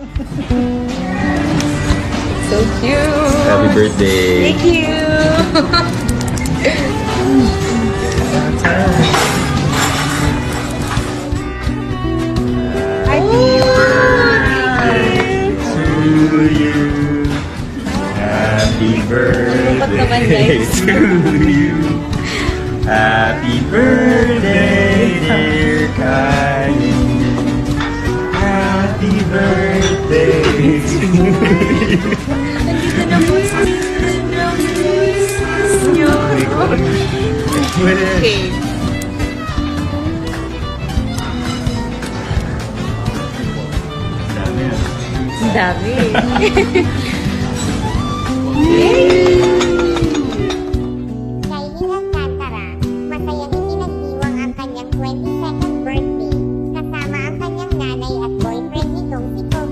So cute. Happy birthday. Thank you. Happy birthday to you. Happy birthday to you. Happy birthday, dear Kylie. Happy birthday to you. Nandito na po si nyo. Okay. Dami yan. Ang dami. Yay!